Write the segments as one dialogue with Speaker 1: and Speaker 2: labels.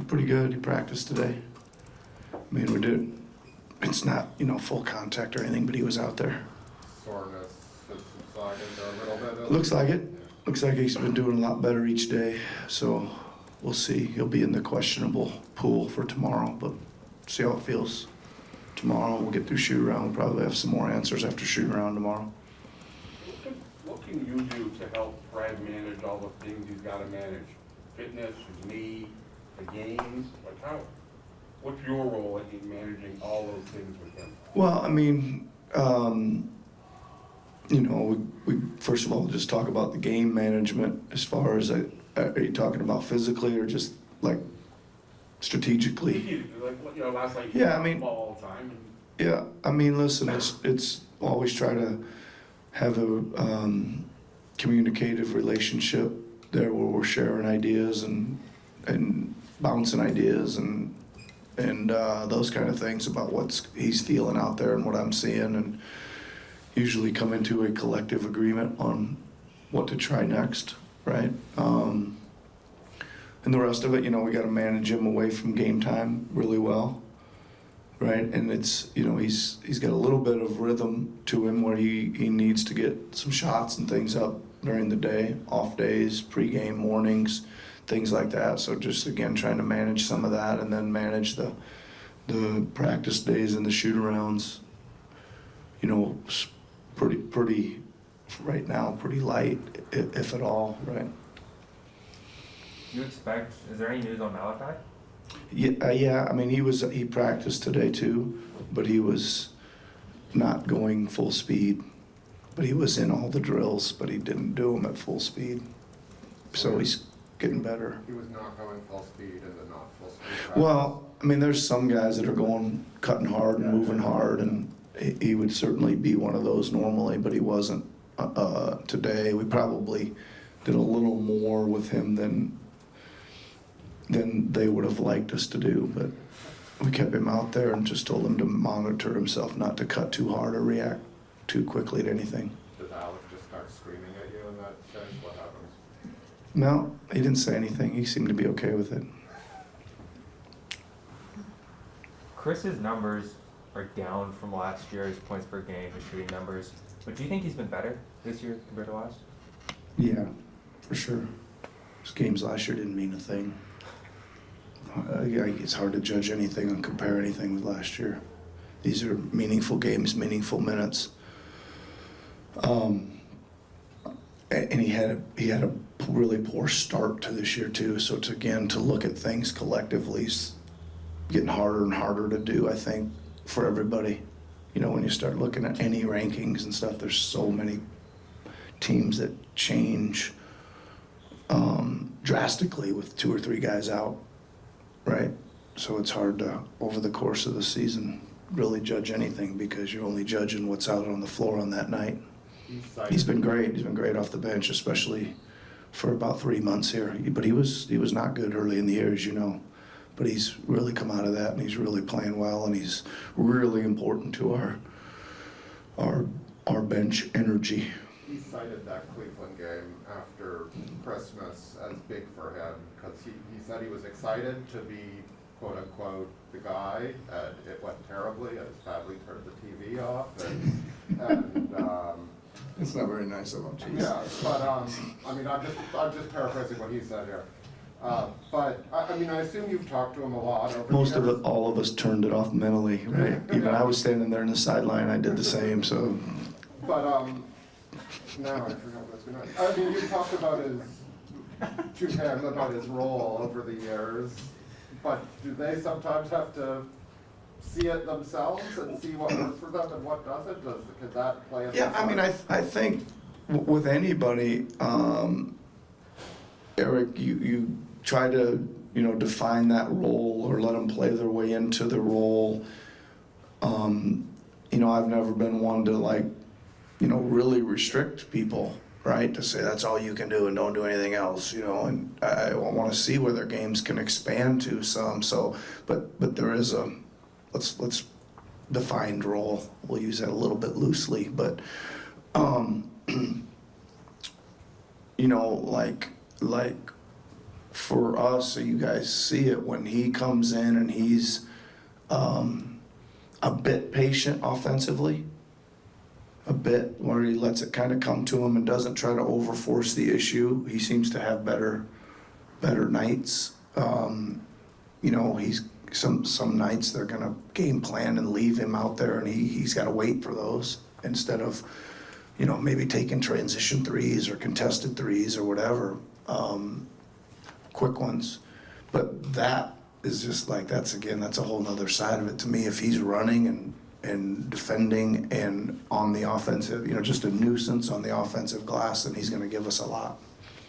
Speaker 1: pretty good. He practiced today. I mean, it's not, full contact or anything, but he was out there.
Speaker 2: Soreness has subsided a little bit.
Speaker 1: Looks like it. Looks like he's been doing a lot better each day. So we'll see. He'll be in the questionable pool for tomorrow, but see how it feels tomorrow. We'll get through shoot around. We'll probably have some more answers after shoot around tomorrow.
Speaker 3: What can you do to help Brad manage all the things he's got to manage? Fitness, his knee, the games? What's your role in managing all those things with him?
Speaker 1: Well, I mean, we first of all just talk about the game management as far as, are you talking about physically or just like strategically?
Speaker 3: Last night
Speaker 1: Yeah, I mean,
Speaker 3: all the time.
Speaker 1: Yeah, I mean, listen, it's always try to have a communicative relationship there where we're sharing ideas and bouncing ideas and those kind of things about what he's feeling out there and what I'm seeing, and usually come into a collective agreement on what to try next, right? And the rest of it, we got to manage him away from game time really well, right? And it's, he's got a little bit of rhythm to him where he needs to get some shots and things up during the day, off days, pregame, mornings, things like that. So just, again, trying to manage some of that and then manage the practice days and the shoot-arounds, pretty, right now, pretty light, if at all, right?
Speaker 4: Is there any news on Malachi?
Speaker 1: Yeah. I mean, he practiced today too, but he was not going full speed. But he was in all the drills, but he didn't do them at full speed. So he's getting better.
Speaker 2: He was not going full speed in the not full speed practice.
Speaker 1: Well, I mean, there's some guys that are cutting hard and moving hard, and he would certainly be one of those normally, but he wasn't today. We probably did a little more with him than they would have liked us to do, but we kept him out there and just told him to monitor himself, not to cut too hard or react too quickly to anything.
Speaker 2: Does Alex just start screaming at you in that sense? What happens?
Speaker 1: No, he didn't say anything. He seemed to be okay with it.
Speaker 4: Chris's numbers are down from last year, his points per game, his shooting numbers. But do you think he's been better this year compared to last?
Speaker 1: Yeah, for sure. His games last year didn't mean a thing. It's hard to judge anything and compare anything with last year. These are meaningful games, meaningful minutes. And he had a really poor start to this year too. So to look at things collectively is getting harder and harder to do, I think, for everybody. When you start looking at any rankings and stuff, there's so many teams that change drastically with 2 or 3 guys out, right? So it's hard to, over the course of the season, really judge anything because you're only judging what's out on the floor on that night. He's been great. He's been great off the bench, especially for about 3 months here. But he was not good early in the year, as you know. But he's really come out of that, and he's really playing well, and he's really important to our bench energy.
Speaker 2: He cited that Cleveland game after Christmas as big for him because he said he was excited to be, quote unquote, the guy. It went terribly, and his family turned the TV off.
Speaker 1: It's not very nice of him, geez.
Speaker 2: Yeah, but I mean, I'm just paraphrasing what he said here. But I mean, I assume you've talked to him a lot over
Speaker 1: Most
Speaker 2: the
Speaker 1: of
Speaker 2: years.
Speaker 1: it, all of us turned it off mentally, right? Even I was standing there in the sideline, I did the same, so.
Speaker 2: But now I forgot what I was going to. I mean, you talked about his role over the years, but do they sometimes have to see it themselves and see what works for them and what doesn't? Could that play?
Speaker 1: Yeah, I mean, I think with anybody, Eric, you try to define that role or let them play their way into the role. I've never been one to really restrict people, right? To say that's all you can do and don't do anything else, and I want to see where their games can expand to some. So, but there is a let's defined role. We'll use that a little bit loosely, but like for us, so you guys see it, when he comes in and he's a bit patient offensively, a bit where he lets it kind of come to him and doesn't try to overforce the issue, he seems to have better nights. You know, he's some nights they're gonna game plan and leave him out there, and he's got to wait for those instead of, you know, maybe taking transition threes or contested threes or whatever, quick ones. But that is just like, that's a whole nother side of it to me. If he's running and defending and on the offensive, you know, just a nuisance on the offensive glass, then he's gonna give us a lot.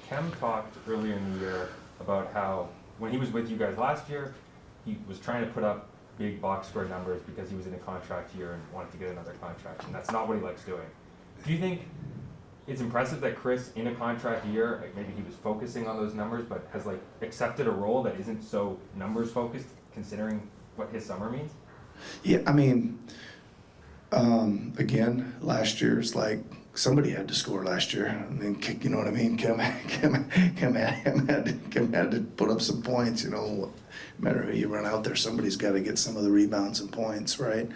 Speaker 4: Kem talked earlier in the year about how when he was with you guys last year, he was trying to put up big box score numbers because he was in a contract year and wanted to get another contract, and that's not what he likes doing. Do you think it's impressive that Chris, in a contract year, like maybe he was focusing on those numbers, but has like accepted a role that isn't so numbers focused, considering what his summer means?
Speaker 1: Yeah, I mean, again, last year's like, somebody had to score last year. I mean, you know what I mean? Kim had to put up some points, you know. No matter who you run out there, somebody's got to get some of the rebounds and points, right?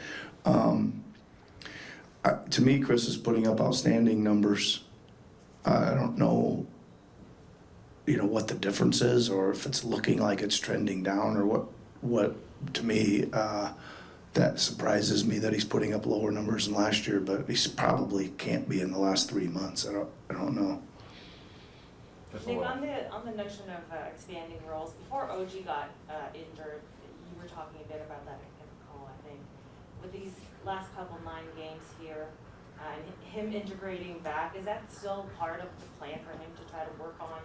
Speaker 1: To me, Chris is putting up outstanding numbers. I don't know, you know, what the difference is, or if it's looking like it's trending down, or what to me, that surprises me that he's putting up lower numbers than last year, but he probably can't be in the last 3 months. I don't know.
Speaker 4: Just a
Speaker 5: Nick,
Speaker 4: little.
Speaker 5: on the notion of expanding roles, before OG got injured, you were talking a bit about that, I can recall, I think. With these last couple 9 games here, and him integrating back, is that still part of the plan for him to try to work on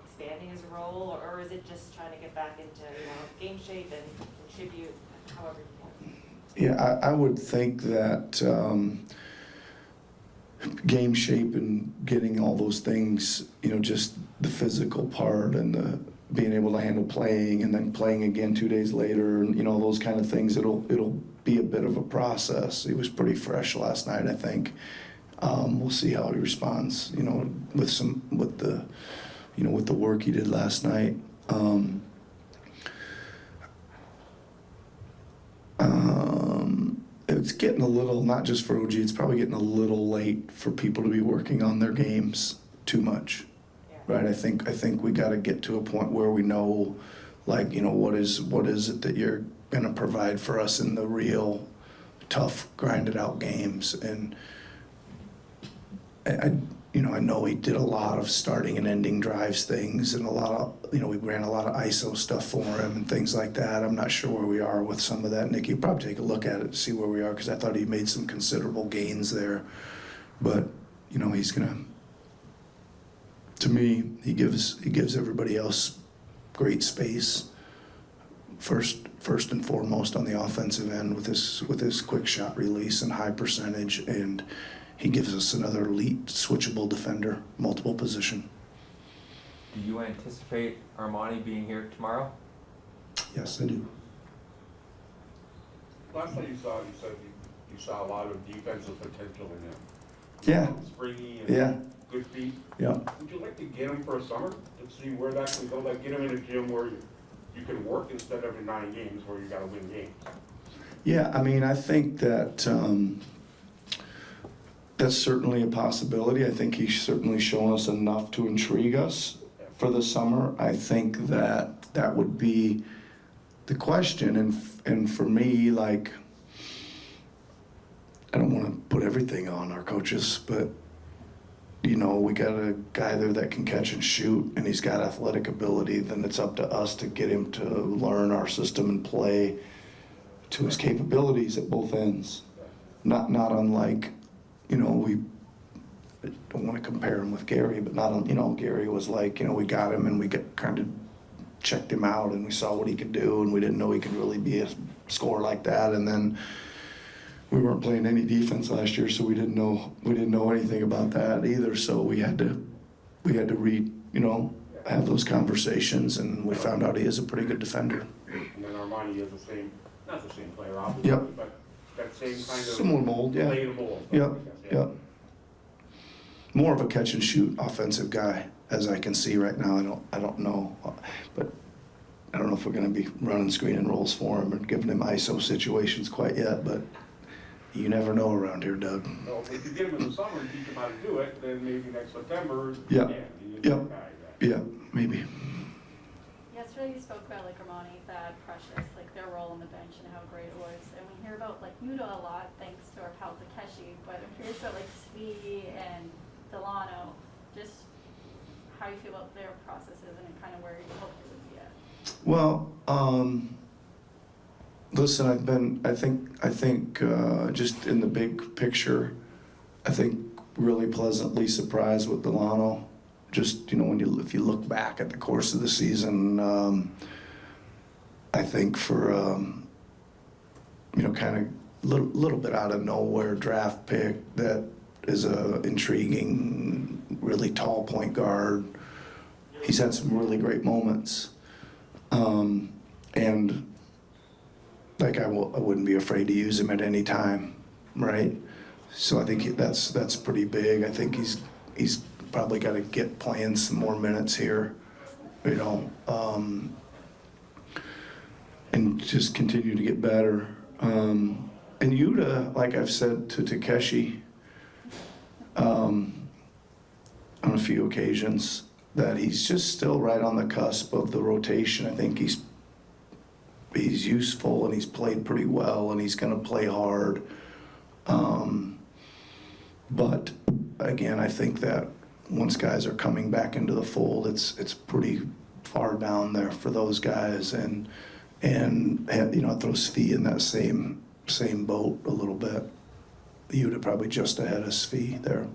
Speaker 5: expanding his role, or is it just trying to get back into, you know, game shape and contribute however he can?
Speaker 1: Yeah, I would think that game shape and getting all those things, you know, just the physical part and the being able to handle playing and then playing again 2 days later, and you know, those kind of things, it'll be a bit of a process. He was pretty fresh last night, I think. We'll see how he responds, you know, with the work he did last night. It's getting a little, not just for OG, it's probably getting a little late for people to be working on their games too much, right? I think we got to get to a point where we know, like, you know, what is it that you're going to provide for us in the real tough, grinded out games. And I know he did a lot of starting and ending drives things, and a lot of, you know, we ran a lot of ISO stuff for him and things like that. I'm not sure where we are with some of that. Nick, you probably take a look at it to see where we are, because I thought he made some considerable gains there. But, you know, he's gonna, to me, he gives everybody else great space. First and foremost on the offensive end with his quick shot release and high percentage, and he gives us another elite switchable defender, multiple position.
Speaker 4: Do you anticipate Armani being here tomorrow?
Speaker 1: Yes, I do.
Speaker 3: Last time you said you saw a lot of defensive potential in him.
Speaker 1: Yeah,
Speaker 3: Springy and
Speaker 1: yeah,
Speaker 3: good feet.
Speaker 1: yeah.
Speaker 3: Would you like to get him for a summer to see where that can go? Like, get him in a gym where you can work instead of in 9 games where you got to win games.
Speaker 1: Yeah, I mean, I think that that's certainly a possibility. I think he's certainly shown us enough to intrigue us for the summer. I think that would be the question. And for me, like, I don't want to put everything on our coaches, but, you know, we got a guy there that can catch and shoot, and he's got athletic ability. Then it's up to us to get him to learn our system and play to his capabilities at both ends. Not unlike, you know, we don't want to compare him with Gary, but you know, Gary was like, you know, we got him and we kind of checked him out and we saw what he could do, and we didn't know he could really be a scorer like that. And then we weren't playing any defense last year, so we didn't know anything about that either. So we had to have those conversations, and we found out he is a pretty good defender.
Speaker 3: And then Armani is not the same player, obviously,
Speaker 1: Yep.
Speaker 3: but that same kind of
Speaker 1: Similar mold, yeah.
Speaker 3: played mold.
Speaker 1: Yep,
Speaker 3: I guess,
Speaker 1: yep. More of a catch and shoot offensive guy. as I can see right now. I don't know, but I don't know if we're going to be running screen and rolls for him and giving him ISO situations quite yet, but you never know around here, Doug.
Speaker 3: So if you get him in the summer and teach him how to do it, then maybe next September,
Speaker 1: Yeah.
Speaker 3: he's a
Speaker 1: Yeah.
Speaker 3: good guy then.
Speaker 1: Yeah, maybe.
Speaker 6: Yesterday you spoke about like Armani, Thad, Precious, like their role on the bench and how great it was. And we hear about like Muda a lot thanks to our pal Takeshi, but I'm curious about like Svi and Delano, just how you feel about their processes and kind of where you hope they would be at.
Speaker 1: Well, listen, I think just in the big picture, I think really pleasantly surprised with Delano. Just, if you look back at the course of the season, I think for, kind of little bit out of nowhere draft pick that is a intriguing, really tall point guard. He's had some really great moments. And like I wouldn't be afraid to use him at any time, right? So I think that's pretty big. I think he's probably got to get playing some more minutes here, and just continue to get better. And Yuta, like I've said to Takeshi on a few occasions, that he's just still right on the cusp of the rotation. I think he's useful and he's played pretty well and he's going to play hard. But again, I think that once guys are coming back into the fold, it's pretty far down there for those guys, and it throws Svi in that same boat a little bit. Yuta probably just ahead of Svi there.